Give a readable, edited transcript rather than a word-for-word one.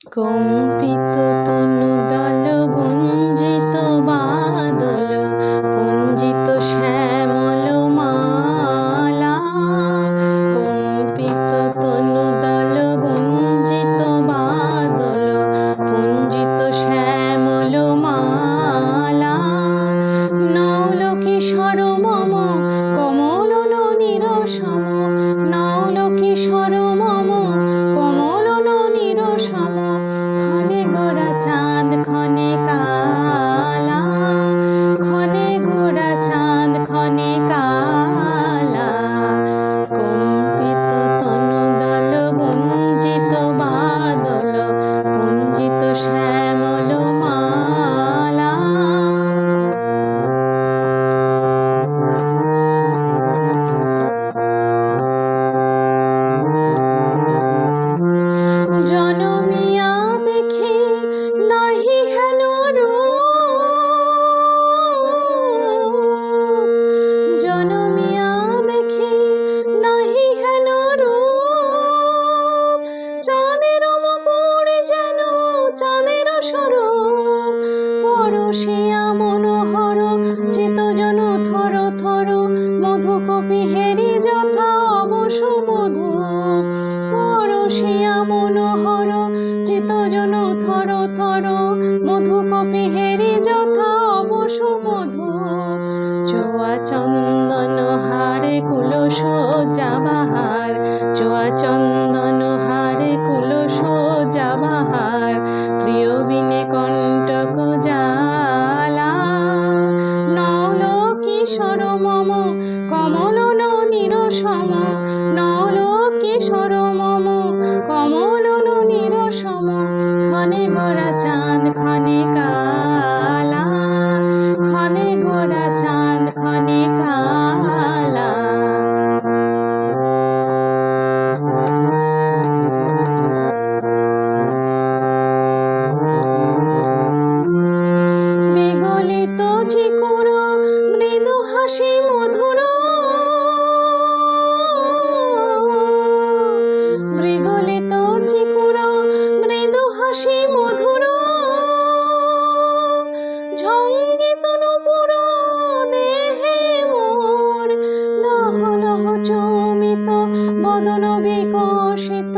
কম্পিত তনুদল গুঞ্জিত বাদল পুঞ্জিত শ্যামল মালা। কম্পিত তনুদল গুঞ্জিত বাদল পুঞ্জিত শ্যামল মালা। নৌলকিশোর মম কমলন নিরসম, নৌলকিশোর মম কমলন নিরসম। ক্ষণে গোরা চাঁদ ক্ষণে কালা, ক্ষণে গোরা চাঁদ ক্ষণে কালা। কম্পিত তনুদল গুঞ্জিত বাদল পুঞ্জিত শ্যামল মালা। জনমিয়া দেখি নাহি হেন রূপ, জনমিয়া দেখি নাহি হেন রূপ। চাঁদের মুকুট যেন চাঁদের স্বরূপ, পরশিয়া মনোহর চিত্তজন থর থর। মধুকপি হেরি যথা অবসু মধু, পরশিয়া মনোহর চিত্তজন থর থর। মধুকপি হেরি যথা অবসু মধু। চোয়া চন্দন হারে কুলস যাবাহার, চোয়া চন্দন হারে কুলস যাবাহার। প্রিয় বিনে কণ্টক জ্বালা। নৌলকিশোর মম কমলন নিরসম, নৌলকিশোর মম কমলন নিরসম। ক্ষণে গোরা চাঁদ ক্ষণে কালা, ক্ষণে গোরা চাঁদ ক্ষণে কালা। বিগলিত চিকুর মৃদু হাসি মধুর, বিগলিত চিকুর মৃদু হাসি মধুর। ঝঙ্কিত নূপুর দেহে মোর, লহ লহ চমিত বদন বিকশিত।